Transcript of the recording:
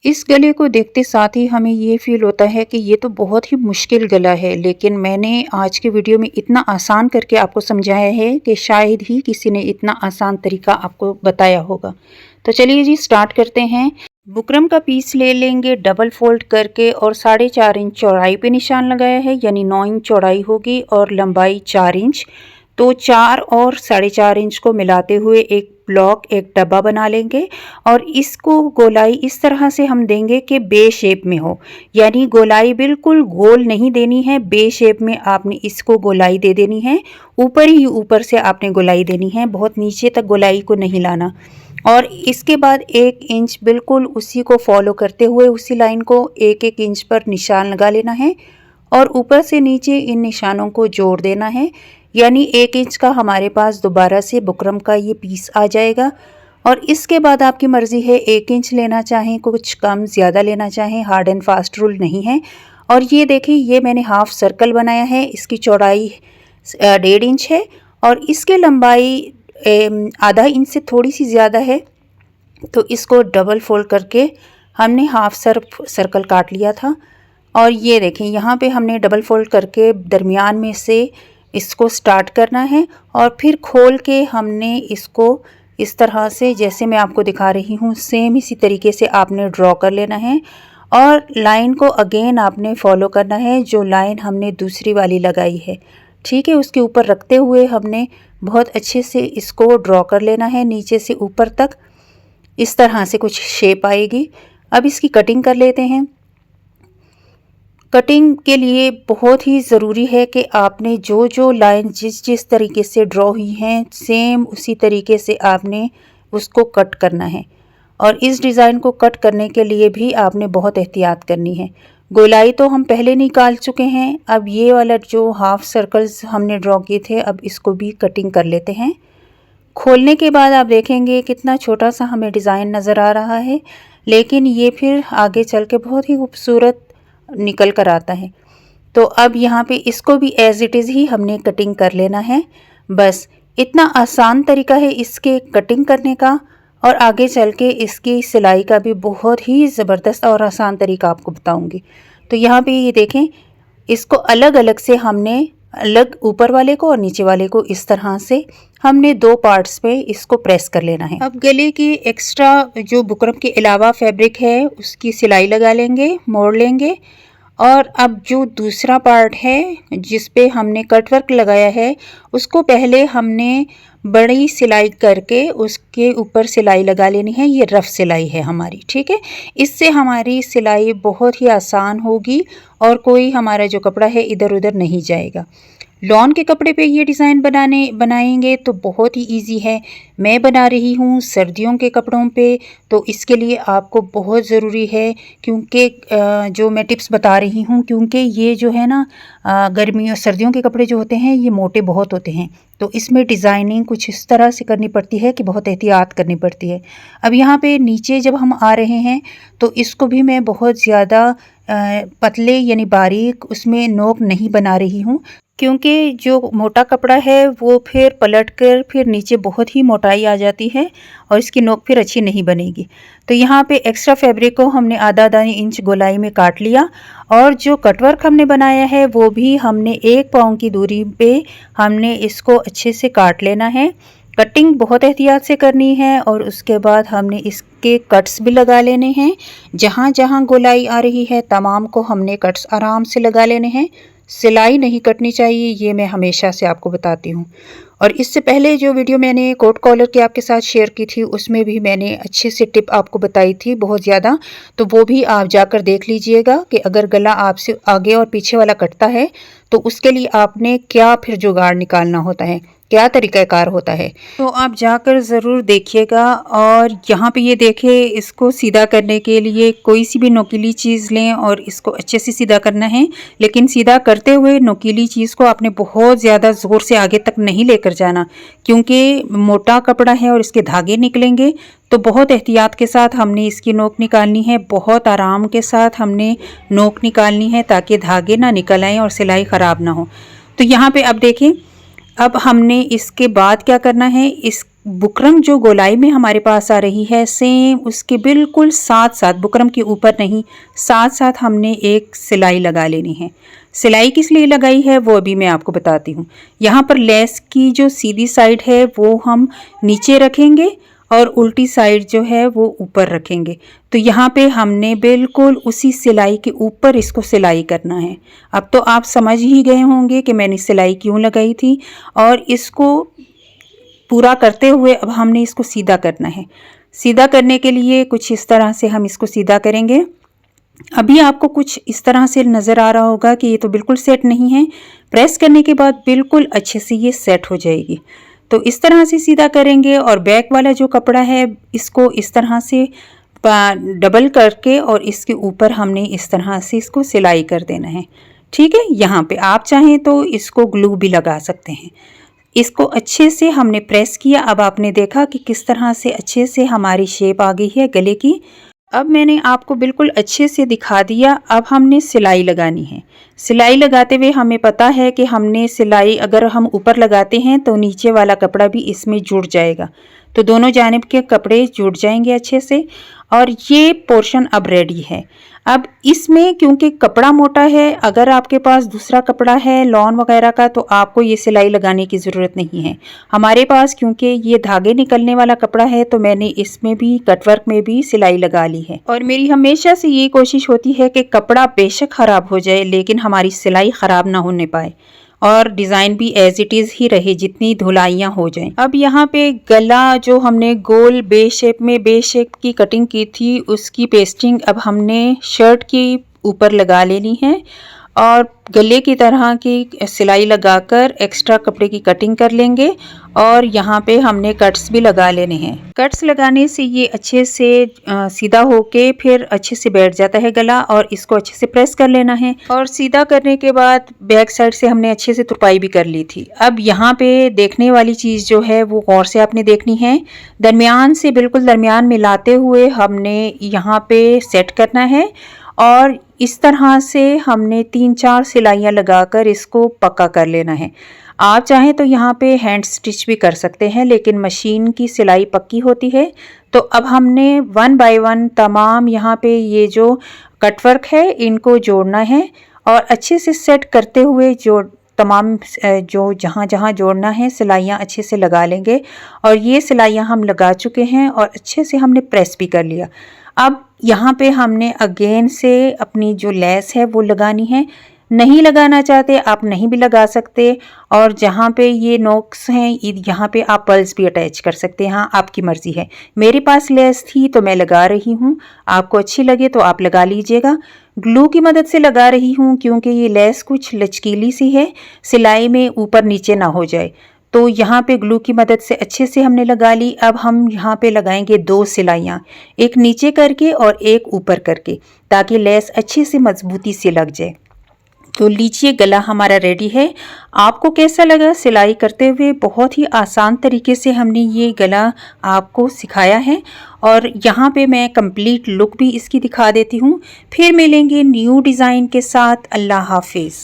इस गले को देखते साथ ही हमें ये फ़ील होता है कि ये तो बहुत ही मुश्किल गला है, लेकिन मैंने आज के वीडियो में इतना आसान करके आपको समझाया है कि शायद ही किसी ने इतना आसान तरीका आपको बताया होगा। तो चलिए जी स्टार्ट करते हैं। बुकरम का पीस ले लेंगे डबल फोल्ड करके और 4.5 इंच चौड़ाई पे निशान लगाया है, यानी 9 इंच चौड़ाई होगी और लंबाई 4 इंच। तो 4 और 4.5 इंच को मिलाते हुए एक ब्लॉक, एक डब्बा बना लेंगे और इसको गोलाई इस तरह से हम देंगे कि बे शेप में हो, यानी गोलाई बिल्कुल गोल नहीं देनी है, बे शेप में आपने इसको गोलाई दे देनी है। ऊपर ही ऊपर से आपने गोलाई देनी है, बहुत नीचे तक गोलाई को नहीं लाना। और इसके बाद 1 इंच बिल्कुल उसी को फॉलो करते हुए उसी लाइन को 1-1 इंच पर निशान लगा लेना है और ऊपर से नीचे इन निशानों को जोड़ देना है, यानी 1 इंच का हमारे पास दोबारा से बुकरम का ये पीस आ जाएगा। और इसके बाद आपकी मर्ज़ी है, 1 इंच लेना चाहें, कुछ कम ज़्यादा लेना चाहें, हार्ड एंड फास्ट रूल नहीं है। और ये देखिए, ये मैंने हाफ सर्कल बनाया है, इसकी चौड़ाई 1.5 इंच है और इसकी लंबाई आधा इंच से थोड़ी सी ज़्यादा है। तो इसको डबल फोल्ड करके हमने हाफ सर्कल काट लिया था और ये देखें, यहाँ पे हमने डबल फोल्ड करके दरमियान में से इसको स्टार्ट करना है और फिर खोल के हमने इसको इस तरह से, जैसे मैं आपको दिखा रही हूँ, सेम इसी तरीके से आपने ड्रॉ कर लेना है और लाइन को अगेन आपने फॉलो करना है जो लाइन हमने दूसरी वाली लगाई है, ठीक है। उसके ऊपर रखते हुए हमने बहुत अच्छे से इसको ड्रॉ कर लेना है, नीचे से ऊपर तक इस तरह से कुछ शेप आएगी। अब इसकी कटिंग कर लेते हैं। कटिंग के लिए बहुत ही ज़रूरी है कि आपने जो जो लाइन जिस जिस तरीके से ड्रॉ हुई हैं, सेम उसी तरीके से आपने उसको कट करना है। और इस डिज़ाइन को कट करने के लिए भी आपने बहुत एहतियात करनी है। गोलाई तो हम पहले निकाल चुके हैं, अब ये वाला जो हाफ सर्कल्स हमने ड्रॉ किए थे, अब इसको भी कटिंग कर लेते हैं। खोलने के बाद आप देखेंगे कितना छोटा सा हमें डिज़ाइन नज़र आ रहा है, लेकिन ये फिर आगे चल के बहुत ही खूबसूरत निकल कर आता है। तो अब यहाँ पे इसको भी एज़ इट इज़ ही हमने कटिंग कर लेना है। बस इतना आसान तरीका है इसके कटिंग करने का, और आगे चल के इसकी सिलाई का भी बहुत ही ज़बरदस्त और आसान तरीका आपको बताऊंगी। तो यहाँ पे ये देखें, इसको अलग अलग से हमने, अलग ऊपर वाले को और नीचे वाले को इस तरह से हमने 2 पार्ट्स पे इसको प्रेस कर लेना है। अब गले की एक्स्ट्रा जो बुकरम के अलावा फैब्रिक है उसकी सिलाई लगा लेंगे, मोड़ लेंगे। और अब जो दूसरा पार्ट है जिस पे हमने कटवर्क लगाया है, उसको पहले हमने बड़ी सिलाई करके उसके ऊपर सिलाई लगा लेनी है। ये रफ सिलाई है हमारी, ठीक है। इससे हमारी सिलाई बहुत ही आसान होगी और कोई हमारा जो कपड़ा है इधर उधर नहीं जाएगा। लॉन के कपड़े पे ये डिज़ाइन बनाएंगे तो बहुत ही इजी है। मैं बना रही हूँ सर्दियों के कपड़ों पे, तो इसके लिए आपको बहुत ज़रूरी है, क्योंकि जो मैं टिप्स बता रही हूँ, क्योंकि ये जो है ना, गर्मियों सर्दियों के कपड़े जो होते हैं ये मोटे बहुत होते हैं, तो इसमें डिज़ाइनिंग कुछ इस तरह से करनी पड़ती है कि बहुत एहतियात करनी पड़ती है। अब यहाँ पे नीचे जब हम आ रहे हैं तो इसको भी मैं बहुत ज़्यादा पतले यानी बारीक उसमें नोक नहीं बना रही हूँ, क्योंकि जो मोटा कपड़ा है वो फिर पलट कर फिर नीचे बहुत ही मोटाई आ जाती है और इसकी नोक फिर अच्छी नहीं बनेगी। तो यहाँ पे एक्स्ट्रा फैब्रिक को हमने आधा इंच गोलाई में काट लिया और जो कटवर्क हमने बनाया है वो भी हमने 1 पाँव की दूरी पे हमने इसको अच्छे से काट लेना है। कटिंग बहुत एहतियात से करनी है और उसके बाद हमने इसके कट्स भी लगा लेने हैं। जहाँ जहाँ गोलाई आ रही है तमाम को हमने कट्स आराम से लगा लेने हैं। सिलाई नहीं कटनी चाहिए, ये मैं हमेशा से आपको बताती हूँ। और इससे पहले जो वीडियो मैंने कोट कॉलर की आपके साथ शेयर की थी उसमें भी मैंने अच्छे से टिप आपको बताई थी बहुत ज़्यादा, तो वो भी आप जाकर देख लीजिएगा कि अगर गला आपसे आगे और पीछे वाला कटता है तो उसके लिए आपने क्या फिर जुगाड़ निकालना होता है, क्या तरीक़ाकार होता है, तो आप जाकर ज़रूर देखिएगा। और यहाँ पे ये देखिए, इसको सीधा करने के लिए कोई सी भी नोकीली चीज़ लें और इसको अच्छे से सीधा करना है, लेकिन सीधा करते हुए नोकीली चीज़ को आपने बहुत ज़्यादा ज़ोर से आगे तक नहीं लेकर जाना, क्योंकि मोटा कपड़ा है और इसके धागे निकलेंगे। तो बहुत एहतियात के साथ हमने इसकी नोक निकालनी है, बहुत आराम के साथ हमने नोक निकालनी है ताकि धागे ना निकल आएँ और सिलाई ख़राब ना हो। तो यहाँ पे अब देखें, अब हमने इसके बाद क्या करना है, इस बुकरम जो गोलाई में हमारे पास आ रही है, सेम उसके बिल्कुल साथ साथ, बुकरम के ऊपर नहीं, साथ साथ हमने एक सिलाई लगा लेनी है। सिलाई किस लिए लगाई है वो अभी मैं आपको बताती हूँ। यहाँ पर लेस की जो सीधी साइड है वो हम नीचे रखेंगे और उल्टी साइड जो है वो ऊपर रखेंगे। तो यहाँ पे हमने बिल्कुल उसी सिलाई के ऊपर इसको सिलाई करना है। अब तो आप समझ ही गए होंगे कि मैंने सिलाई क्यों लगाई थी। और इसको पूरा करते हुए अब हमने इसको सीधा करना है। सीधा करने के लिए कुछ इस तरह से हम इसको सीधा करेंगे। अभी आपको कुछ इस तरह से नज़र आ रहा होगा कि ये तो बिल्कुल सेट नहीं है। प्रेस करने के बाद बिल्कुल अच्छे से ये सेट हो जाएगी। तो इस तरह से सीधा करेंगे और बैक वाला जो कपड़ा है इसको इस तरह से डबल करके और इसके ऊपर हमने इस तरह से इसको सिलाई कर देना है। ठीक है, यहाँ पे आप चाहें तो इसको ग्लू भी लगा सकते हैं। इसको अच्छे से हमने प्रेस किया। अब आपने देखा कि किस तरह से अच्छे से हमारी शेप आ गई है गले की। अब मैंने आपको बिल्कुल अच्छे से दिखा दिया। अब हमने सिलाई लगानी है। सिलाई लगाते हुए हमें पता है कि हमने सिलाई अगर हम ऊपर लगाते हैं तो नीचे वाला कपड़ा भी इसमें जुड़ जाएगा, तो दोनों जानिब के कपड़े जुड़ जाएंगे अच्छे से। और ये पोर्शन अब रेडी है। अब इसमें क्योंकि कपड़ा मोटा है, अगर आपके पास दूसरा कपड़ा है लॉन वगैरह का तो आपको ये सिलाई लगाने की ज़रूरत नहीं है। हमारे पास क्योंकि ये धागे निकलने वाला कपड़ा है तो मैंने इसमें भी कटवर्क में भी सिलाई लगा ली है। और मेरी हमेशा से ये कोशिश होती है कि कपड़ा बेशक ख़राब हो जाए लेकिन हमारी सिलाई ख़राब ना होने पाए और डिज़ाइन भी एज इट इज़ ही रहे, जितनी धुलाइयाँ हो जाएं। अब यहाँ पे गला जो हमने गोल बे शेप की कटिंग की थी उसकी पेस्टिंग अब हमने शर्ट के ऊपर लगा लेनी है और गले की तरह की सिलाई लगाकर एक्स्ट्रा कपड़े की कटिंग कर लेंगे। और यहाँ पे हमने कट्स भी लगा लेने हैं। कट्स लगाने से ये अच्छे से सीधा होके फिर अच्छे से बैठ जाता है गला और इसको अच्छे से प्रेस कर लेना है। और सीधा करने के बाद बैक साइड से हमने अच्छे से तुरपाई भी कर ली थी। अब यहाँ पे देखने वाली चीज़ जो है वो गौर से आपने देखनी है। दरमियान से बिल्कुल दरमियान मिलाते हुए हमने यहाँ पे सेट करना है और इस तरह से हमने 3-4 सिलाइयाँ लगाकर इसको पक्का कर लेना है। आप चाहें तो यहाँ पे हैंड स्टिच भी कर सकते हैं लेकिन मशीन की सिलाई पक्की होती है। तो अब हमने 1 बाय 1 तमाम यहाँ पे ये जो कटवर्क है इनको जोड़ना है और अच्छे से सेट करते हुए जो तमाम जो जहाँ जहाँ जोड़ना है सिलाइयाँ अच्छे से लगा लेंगे। और ये सिलाइयाँ हम लगा चुके हैं और अच्छे से हमने प्रेस भी कर लिया। अब यहाँ पे हमने अगेन से अपनी जो लेस है वो लगानी है। नहीं लगाना चाहते आप नहीं भी लगा सकते। और जहाँ पे ये नोक्स हैं यहाँ पे आप पर्ल्स भी अटैच कर सकते हैं, हाँ आपकी मर्ज़ी है। मेरे पास लेस थी तो मैं लगा रही हूँ, आपको अच्छी लगे तो आप लगा लीजिएगा। ग्लू की मदद से लगा रही हूँ क्योंकि ये लेस कुछ लचकीली सी है, सिलाई में ऊपर नीचे ना हो जाए। तो यहाँ पे ग्लू की मदद से अच्छे से हमने लगा ली। अब हम यहाँ पे लगाएंगे 2 सिलाइयाँ, एक नीचे करके और एक ऊपर करके, ताकि लेस अच्छे से मजबूती से लग जाए। तो लीजिए गला हमारा रेडी है। आपको कैसा लगा सिलाई करते हुए? बहुत ही आसान तरीके से हमने ये गला आपको सिखाया है और यहाँ पे मैं कंप्लीट लुक भी इसकी दिखा देती हूँ। फिर मिलेंगे न्यू डिज़ाइन के साथ। अल्लाह हाफिज़।